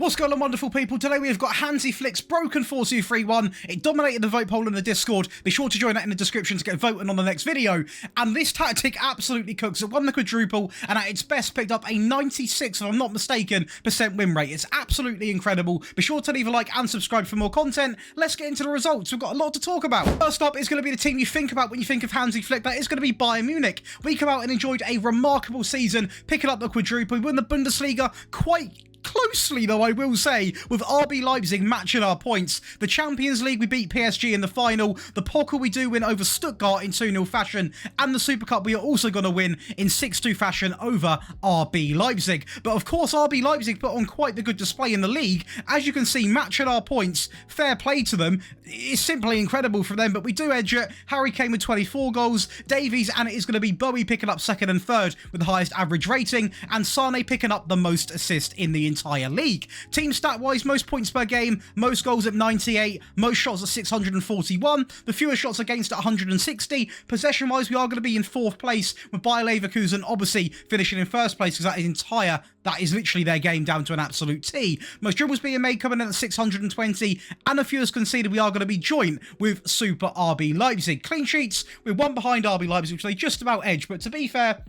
What's going on, wonderful people? Today we've got Hansi Flick's broken 4-2-3-1. It dominated the vote poll in the Discord. Be sure to join that in the description to get voting on the next video. And this tactic absolutely cooks. It won the quadruple and at its best picked up a 96, if I'm not mistaken, % win rate. It's absolutely incredible. Be sure to leave a like and subscribe for more content. Let's get into the results. We've got a lot to talk about. First up is going to be the team you think about when you think of Hansi Flick. That is going to be Bayern Munich. We come out and enjoyed a remarkable season, picking up the quadruple. We won the Bundesliga quite closely, though, I will say, with RB Leipzig matching our points. The Champions League, we beat PSG in the final. The Pokal, we do win over Stuttgart in 2-0 fashion. And the Super Cup, we are also going to win in 6-2 fashion over RB Leipzig. But of course, RB Leipzig put on quite the good display in the league. As you can see, matching our points, fair play to them. It's simply incredible for them, but we do edge it. Harry Kane with 24 goals, Davies, and it is going to be Bowie picking up second and third with the highest average rating, and Sane picking up the most assists in the entire league. Team stat wise, most points per game, most goals at 98, most shots at 641, the fewest shots against at 160. Possession wise, we are going to be in 4th place, with Bayer Leverkusen obviously finishing in 1st place because that is literally their game down to an absolute T. Most dribbles being made coming in at 620, and the fewest conceded, we are going to be joint with Super RB Leipzig. Clean sheets, we're one behind RB Leipzig, which they just about edge, but to be fair,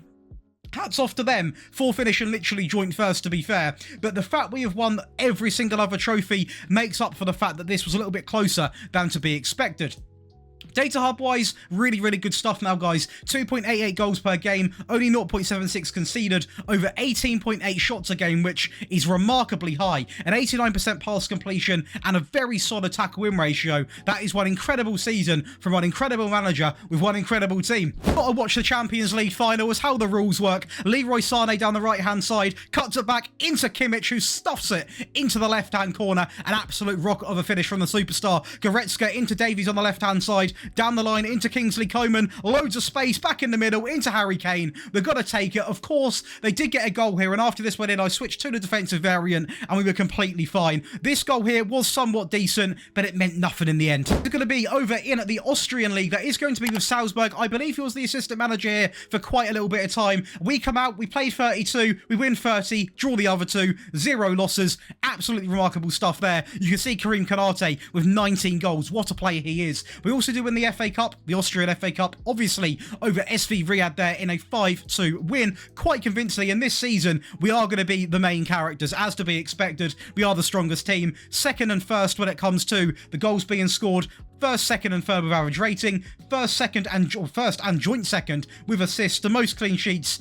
hats off to them for finishing literally joint first, to be fair. But the fact we have won every single other trophy makes up for the fact that this was a little bit closer than to be expected. Data hub wise, really good stuff now, guys. 2.88 goals per game, only 0.76 conceded, over 18.8 shots a game, which is remarkably high. An 89% pass completion and a very solid tackle win ratio. That is one incredible season from one incredible manager with one incredible team. Gotta watch the Champions League final as how the rules work. Leroy Sane down the right hand side, cuts it back into Kimmich, who stuffs it into the left hand corner. An absolute rocket of a finish from the superstar. Goretzka into Davies on the left hand side, down the line into Kingsley Coman, loads of space back in the middle into Harry Kane. They've got to take it. Of course, they did get a goal here, and after this went in, I switched to the defensive variant and we were completely fine. This goal here was somewhat decent, but it meant nothing in the end. It's going to be over in at the Austrian League. That is going to be with Salzburg. I believe he was the assistant manager here for quite a little bit of time. We come out, we play 32, we win 30, draw the other 2, 0 losses. Absolutely remarkable stuff there. You can see Karim Konate with 19 goals. What a player he is. We also do win the FA Cup, the Austrian FA Cup, obviously over SV Riyadh there in a 5-2 win, quite convincingly. And this season, we are going to be the main characters, as to be expected. We are the strongest team, second and first when it comes to the goals being scored. First, second, and third with average rating. First and joint second with assists. The most clean sheets.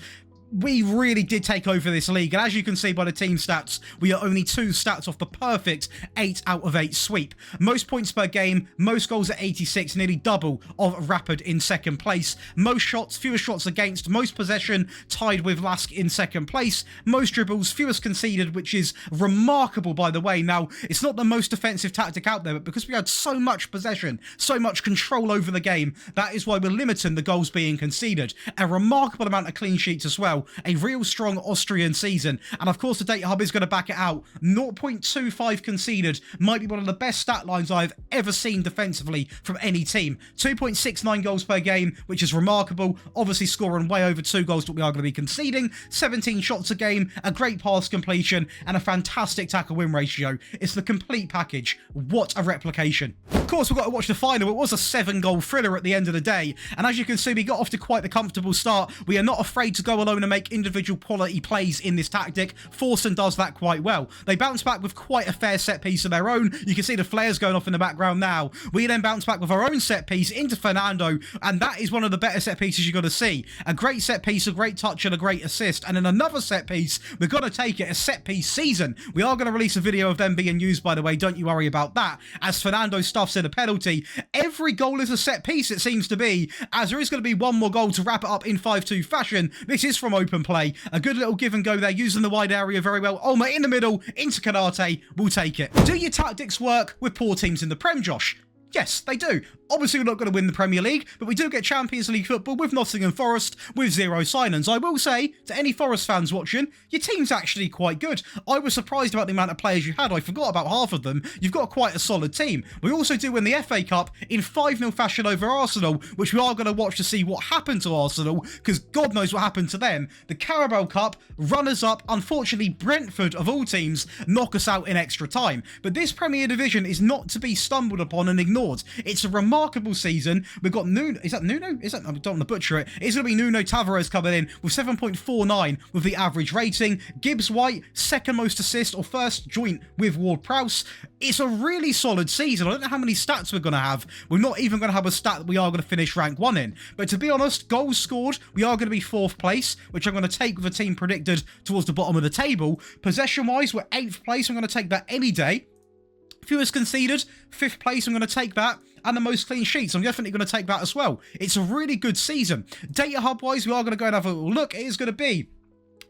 We really did take over this league, and as you can see by the team stats, we are only 2 stats off the perfect 8 out of 8 sweep. Most points per game, most goals at 86, nearly double of Rapid in 2nd place. Most shots, fewest shots against, most possession, tied with Lask in 2nd place. Most dribbles, fewest conceded, which is remarkable, by the way. Now, it's not the most defensive tactic out there, but because we had so much possession, so much control over the game, that is why we're limiting the goals being conceded. A remarkable amount of clean sheets as well. A real strong Austrian season, and of course the data hub is going to back it out. 0.25 conceded might be one of the best stat lines I've ever seen defensively from any team. 2.69 goals per game, which is remarkable, obviously scoring way over 2 goals that we are going to be conceding. 17 shots a game, a great pass completion, and a fantastic tackle win ratio. It's the complete package. What a replication. Of course, we've got to watch the final. It was a 7-goal thriller at the end of the day, and as you can see, we got off to quite the comfortable start. We are not afraid to go alone and make individual quality plays in this tactic. Forson does that quite well. They bounce back with quite a fair set piece of their own. You can see the flares going off in the background now. We then bounce back with our own set piece into Fernando, and that is one of the better set pieces you're going to see. A great set piece, a great touch, and a great assist. And then another set piece, we're going to take it, a set piece season. We are going to release a video of them being used, by the way. Don't you worry about that. As Fernando stuffs in a penalty, every goal is a set piece, it seems to be, as there is going to be one more goal to wrap it up in 5-2 fashion. This is from open play. A good little give and go there, using the wide area very well. Ulmer in the middle, into Konate. We'll take it. Do your tactics work with poor teams in the Prem, Josh? Yes, they do. Obviously, we're not going to win the Premier League, but we do get Champions League football with Nottingham Forest with 0 signings. I will say, to any Forest fans watching, your team's actually quite good. I was surprised about the amount of players you had. I forgot about half of them. You've got quite a solid team. We also do win the FA Cup in 5-0 fashion over Arsenal, which we are going to watch to see what happened to Arsenal, because God knows what happened to them. The Carabao Cup, runners-up, unfortunately, Brentford, of all teams, knock us out in extra time. But this Premier Division is not to be stumbled upon and ignored. It's a remarkable season. We've got Nuno. Is that Nuno? I don't want to butcher it. It's going to be Nuno Tavares coming in with 7.49 with the average rating. Gibbs White, second most assist or first joint with Ward-Prowse. It's a really solid season. I don't know how many stats we're going to have. We're not even going to have a stat that we are going to finish rank 1 in. But to be honest, goals scored, we are going to be 4th place, which I'm going to take with a team predicted towards the bottom of the table. Possession-wise, we're 8th place. I'm going to take that any day. Fewest conceded, 5th place, I'm going to take that. And the most clean sheets, I'm definitely going to take that as well. It's a really good season. Data hub-wise, we are going to go and have a look. It is going to be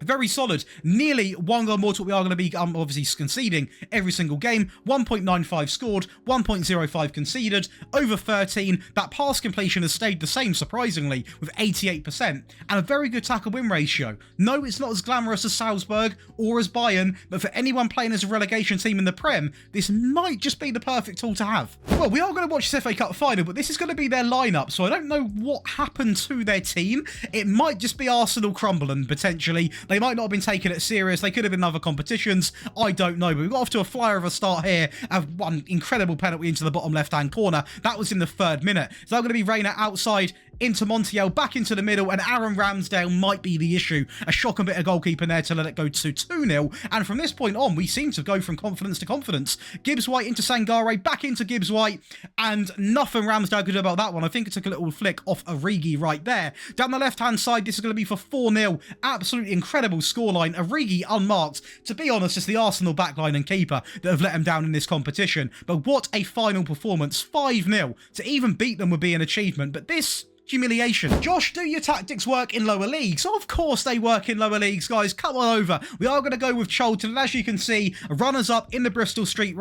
very solid. Nearly 1 goal more to what we are going to be obviously conceding every single game. 1.95 scored, 1.05 conceded, over 13. That pass completion has stayed the same, surprisingly, with 88%. And a very good tackle win ratio. No, it's not as glamorous as Salzburg or as Bayern, but for anyone playing as a relegation team in the Prem, this might just be the perfect tool to have. Well, we are going to watch this FA Cup final, but this is going to be their lineup, so I don't know what happened to their team. It might just be Arsenal crumbling, potentially. They might not have been taking it serious. They could have been in other competitions. I don't know. But we got off to a flyer of a start here. Have one incredible penalty into the bottom left-hand corner. That was in the 3rd minute. So I'm going to be Reina outside into Montiel, back into the middle, and Aaron Ramsdale might be the issue. A shocking bit of goalkeeping there to let it go to 2-0. And from this point on, we seem to go from confidence to confidence. Gibbs White into Sangare, back into Gibbs White, and nothing Ramsdale could do about that one. I think it took a little flick off Origi right there. Down the left-hand side, this is going to be for 4-0. Absolutely incredible scoreline. Origi unmarked. To be honest, it's the Arsenal backline and keeper that have let him down in this competition. But what a final performance. 5-0. To even beat them would be an achievement. But this humiliation. Josh, do your tactics work in lower leagues? Of course they work in lower leagues, guys. Come on over. We are going to go with Charlton, and as you can see, runners-up in the Bristol Street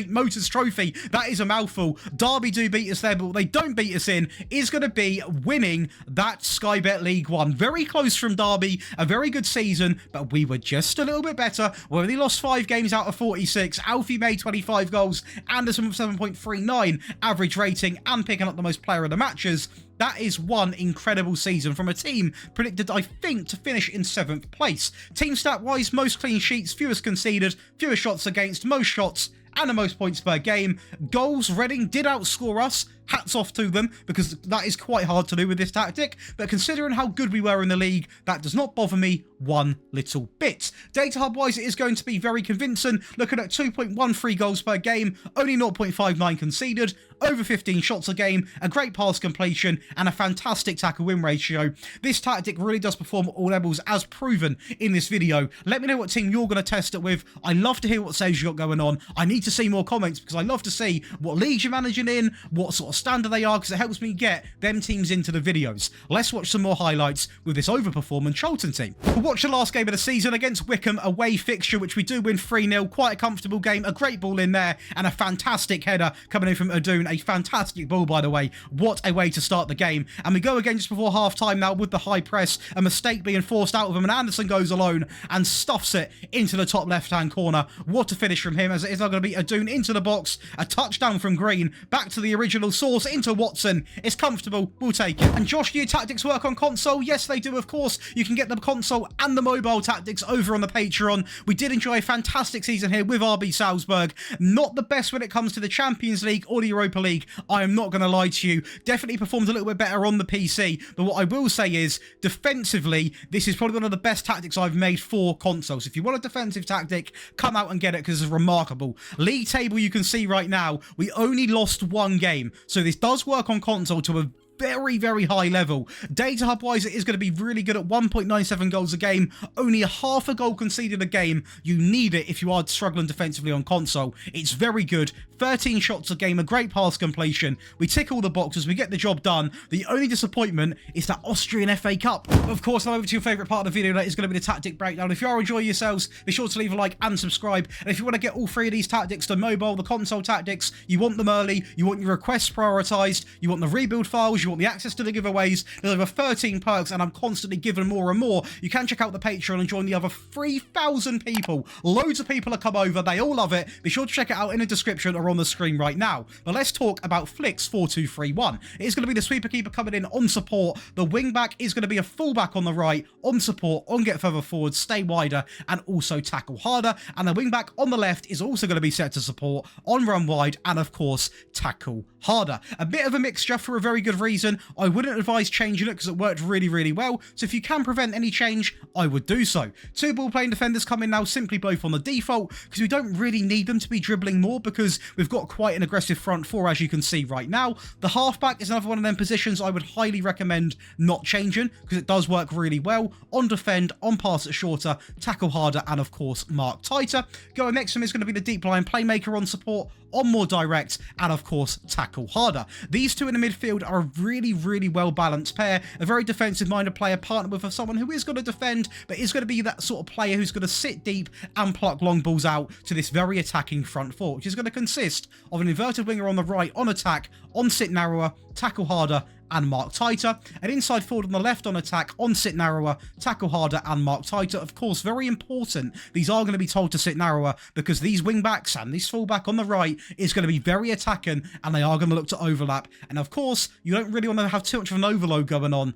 Motors Trophy. That is a mouthful. Derby do beat us there, but what they don't beat us in is going to be winning that Sky Bet League One. Very close from Derby, a very good season, but we were just a little bit better. We only lost 5 games out of 46. Alfie made 25 goals, Anderson with 7.39 average rating, and picking up the most player of the match. That is one incredible season from a team predicted, I think, to finish in 7th place. Team stat-wise, most clean sheets, fewest conceded, fewest shots against, most shots, and the most points per game. Goals, Reading did outscore us. Hats off to them, because that is quite hard to do with this tactic. But considering how good we were in the league, that does not bother me one little bit. Data hub-wise, it is going to be very convincing. Looking at 2.13 goals per game, only 0.59 conceded, over 15 shots a game, a great pass completion, and a fantastic tackle win ratio. This tactic really does perform at all levels, as proven in this video. Let me know what team you're going to test it with. I love to hear what saves you got going on. I need to see more comments, because I love to see what leagues you're managing in, what sort of standard they are, because it helps me get them teams into the videos. Let's watch some more highlights with this overperforming Charlton team. We'll watch the last game of the season against Wickham, away fixture, which we do win 3-0. Quite a comfortable game, a great ball in there, and a fantastic header coming in from Adoon. A fantastic ball, by the way. What a way to start the game. And we go again just before half-time now with the high press, a mistake being forced out of him, and Anderson goes alone and stuffs it into the top left-hand corner. What a finish from him, as it is now going to be Adoon into the box, a touchdown from Green, back to the original source, into Watson. It's comfortable, we'll take it. And Josh, do your tactics work on console? Yes, they do, of course. You can get the console and the mobile tactics over on the Patreon. We did enjoy a fantastic season here with RB Salzburg. Not the best when it comes to the Champions League or the Europa League, I am not going to lie to you. Definitely performed a little bit better on the PC, but what I will say is, defensively, this is probably one of the best tactics I've made for consoles. If you want a defensive tactic, come out and get it, because it's remarkable. League table, you can see right now, we only lost 1 game, so this does work on console to a very, very high level. Data hub wise, it is going to be really good at 1.97 goals a game, only a half a goal conceded a game. You need it if you are struggling defensively on console. It's very good. 13 shots a game, a great pass completion. We tick all the boxes, we get the job done. The only disappointment is that Austrian FA Cup. Of course, now over to your favourite part of the video, that is going to be the tactic breakdown. If you are enjoying yourselves, be sure to leave a like and subscribe. And if you want to get all three of these tactics, the mobile, the console tactics, you want them early, you want your requests prioritised, you want the rebuild files, you want the access to the giveaways. There's over 13 perks and I'm constantly giving more and more. You can check out the Patreon and join the other 3,000 people. Loads of people have come over, they all love it. Be sure to check it out in the description or on the screen right now. But let's talk about Flick's 4-2-3-1. It is going to be the sweeper keeper coming in on support. The wing back is going to be a fullback on the right, on support, on get further forward, stay wider, and also tackle harder. And the wing back on the left is also going to be set to support, on run wide, and of course, tackle harder. A bit of a mixture for a very good reason. I wouldn't advise changing it because it worked really, really well. So if you can prevent any change, I would do so. Two ball playing defenders come in now, simply both on the default, because we don't really need them to be dribbling more because we've got quite an aggressive front four, as you can see right now. The halfback is another one of them positions I would highly recommend not changing because it does work really well. On defend, on pass it shorter, tackle harder, and of course mark tighter. Going next to him is going to be the deep line playmaker on support, on more direct, and of course tackle harder. These two in the midfield are a really, really well balanced pair. A very defensive minded player partnered with someone who is going to defend, but is going to be that sort of player who's going to sit deep and pluck long balls out to this very attacking front four, which is going to consist of an inverted winger on the right on attack, on sit narrower, tackle harder, and mark tighter. An inside forward on the left on attack, on sit narrower, tackle harder, and mark tighter. Of course, very important, these are going to be told to sit narrower because these wing backs and this fullback on the right is going to be very attacking and they are going to look to overlap. And of course, you don't really want to have too much of an overload going on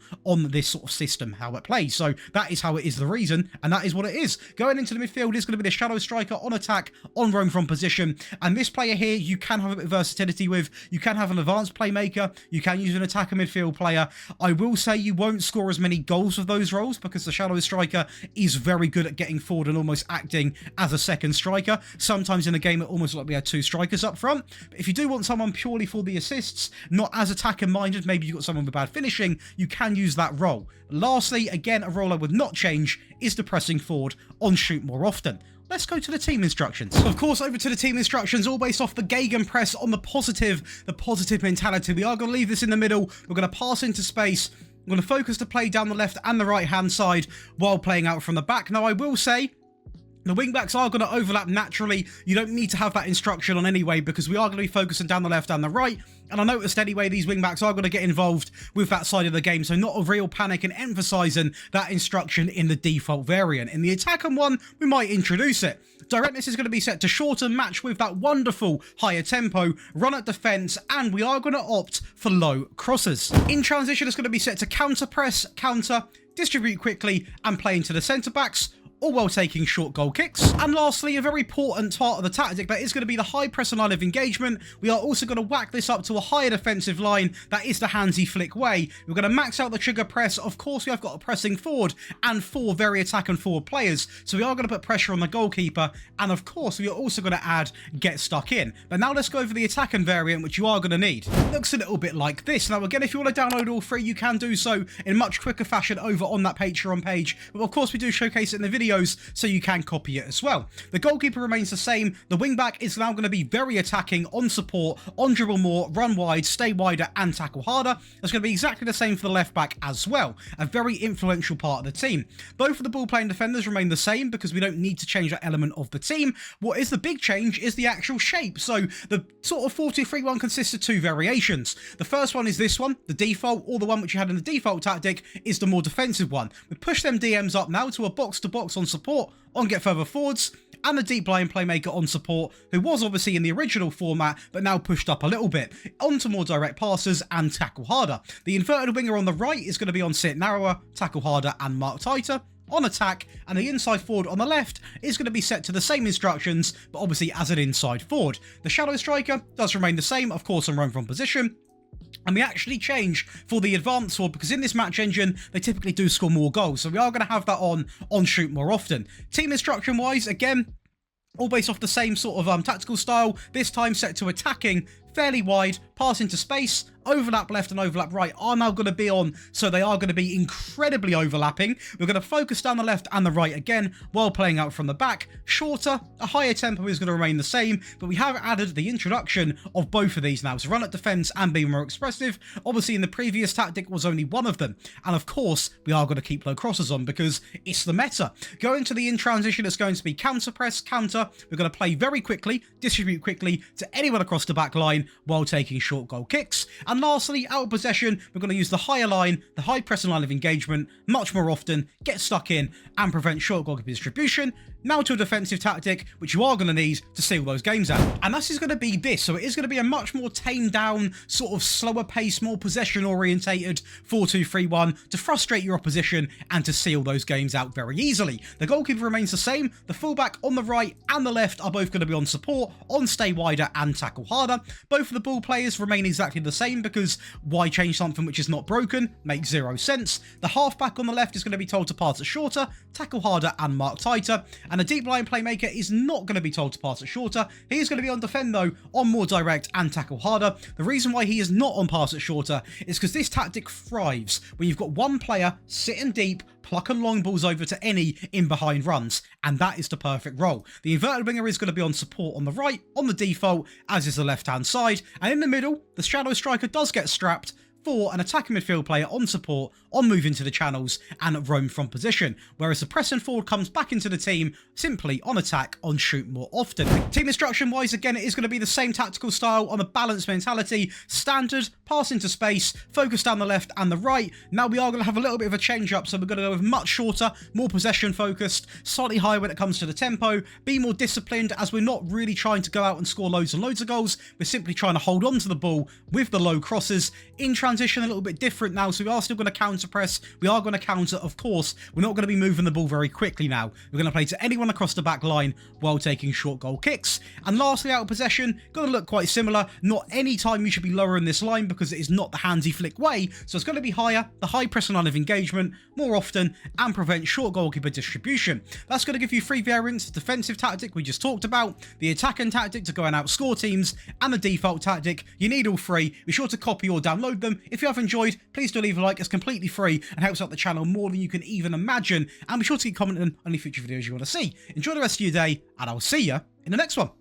this sort of system, how it plays. So that is how it is the reason, and that is what it is. Going into the midfield is going to be the shadow striker on attack, on roam from position. And this player here, you can have a bit of versatility with. You can have an advanced playmaker, you can use an attacker midfield player. I will say you won't score as many goals with those roles because the shadow striker is very good at getting forward and almost acting as a second striker. Sometimes in the game it almost like we had two strikers up front. But if you do want someone purely for the assists, not as attacker minded, maybe you've got someone with bad finishing, you can use that role. Lastly, again, a role I would not change is the pressing forward on shoot more often. Let's go to the team instructions. Of course, over to the team instructions, all based off the gegenpress on the positive mentality. We are going to leave this in the middle. We're going to pass into space. We're going to focus to play down the left and the right-hand side while playing out from the back. Now, I will say, the wingbacks are going to overlap naturally. You don't need to have that instruction on anyway because we are going to be focusing down the left and the right. And I noticed anyway, these wingbacks are going to get involved with that side of the game. So not a real panic and emphasising that instruction in the default variant. In the attacking one, we might introduce it. Directness is going to be set to shorter, match with that wonderful higher tempo, run at defence, and we are going to opt for low crosses. In transition, it's going to be set to counter press, counter, distribute quickly, and play into the centre backs, all while taking short goal kicks. And lastly, a very important part of the tactic, that is going to be the high press and line of engagement. We are also going to whack this up to a higher defensive line. That is the Hansi Flick way. We're going to max out the trigger press. Of course, we have got a pressing forward and four very attacking forward players. So we are going to put pressure on the goalkeeper. And of course, we are also going to add get stuck in. But now let's go over the attacking variant, which you are going to need. It looks a little bit like this. Now, again, if you want to download all three, you can do so in much quicker fashion over on that Patreon page. But of course, we do showcase it in the video, so you can copy it as well. The goalkeeper remains the same. The wingback is now going to be very attacking, on support, on dribble more, run wide, stay wider, and tackle harder. It's going to be exactly the same for the left back as well. A very influential part of the team. Both of the ball playing defenders remain the same because we don't need to change that element of the team. What is the big change is the actual shape. So the sort of 4-2-3-1 consists of two variations. The first one is this one, the default, or the one which you had in the default tactic is the more defensive one. We push them DMs up now to a box-to-box on support, on get further forwards, and the deep line playmaker on support, who was obviously in the original format, but now pushed up a little bit, onto more direct passes and tackle harder. The inverted winger on the right is going to be on sit narrower, tackle harder, and mark tighter. On attack, and the inside forward on the left is going to be set to the same instructions, but obviously as an inside forward. The shadow striker does remain the same, of course, on roam from position. And we actually change for the advanced sword because in this match engine, they typically do score more goals. So we are going to have that on shoot more often. Team instruction wise, again, all based off the same sort of tactical style. This time set to attacking, fairly wide, pass into space, overlap left and overlap right are now going to be on, so they are going to be incredibly overlapping. We're going to focus down the left and the right again while playing out from the back. Shorter, a higher tempo is going to remain the same, but we have added the introduction of both of these now, so run at defense and be more expressive. Obviously in the previous tactic was only one of them, and of course we are going to keep low crosses on because it's the meta. Going to the in transition, it's going to be counter press, counter. We're going to play very quickly, distribute quickly to anyone across the back line while taking short goal kicks. And lastly, out of possession, we're going to use the higher line, the high pressing line of engagement much more often, get stuck in and prevent short goal distribution. Now to a defensive tactic, which you are going to need to seal those games out. And this is going to be this. So it is going to be a much more tamed down, sort of slower pace, more possession orientated 4-2-3-1 to frustrate your opposition and to seal those games out very easily. The goalkeeper remains the same. The fullback on the right and the left are both going to be on support, on stay wider and tackle harder. Both of the ball players remain exactly the same because why change something which is not broken? Makes zero sense. The halfback on the left is going to be told to pass it shorter, tackle harder and mark tighter. And a deep line playmaker is not going to be told to pass it shorter. He is going to be on defend though, on more direct and tackle harder. The reason why he is not on pass it shorter is because this tactic thrives when you've got one player sitting deep, plucking long balls over to any in behind runs, and that is the perfect role. The inverted winger is going to be on support on the right, on the default, as is the left hand side, and in the middle, the shadow striker does get strapped for an attacking midfield player on support, on move into the channels and roam from position, whereas the pressing forward comes back into the team simply on attack, on shoot more often. Team instruction wise, again, it is going to be the same tactical style on a balanced mentality, standard, pass into space, focus down the left and the right. Now we are going to have a little bit of a change up, so we're going to go with much shorter, more possession focused, slightly higher when it comes to the tempo, be more disciplined as we're not really trying to go out and score loads and loads of goals, we're simply trying to hold on to the ball with the low crosses. In transition, a little bit different now, so we are still going to counter press, we are going to counter, of course. We're not going to be moving the ball very quickly now. We're going to play to anyone across the back line while taking short goal kicks. And lastly, out of possession, going to look quite similar. Not any time you should be lowering this line because it is not the handsy flick way, so it's going to be higher, the high pressing line of engagement more often and prevent short goalkeeper distribution. That's going to give you three variants: the defensive tactic we just talked about, the attacking tactic to go and outscore teams, and the default tactic. You need all three. Be sure to copy or download them. If you have enjoyed, please do leave a like. It's completely free and helps out the channel more than you can even imagine. And be sure to keep commenting on any future videos you want to see. Enjoy the rest of your day, and I'll see you in the next one.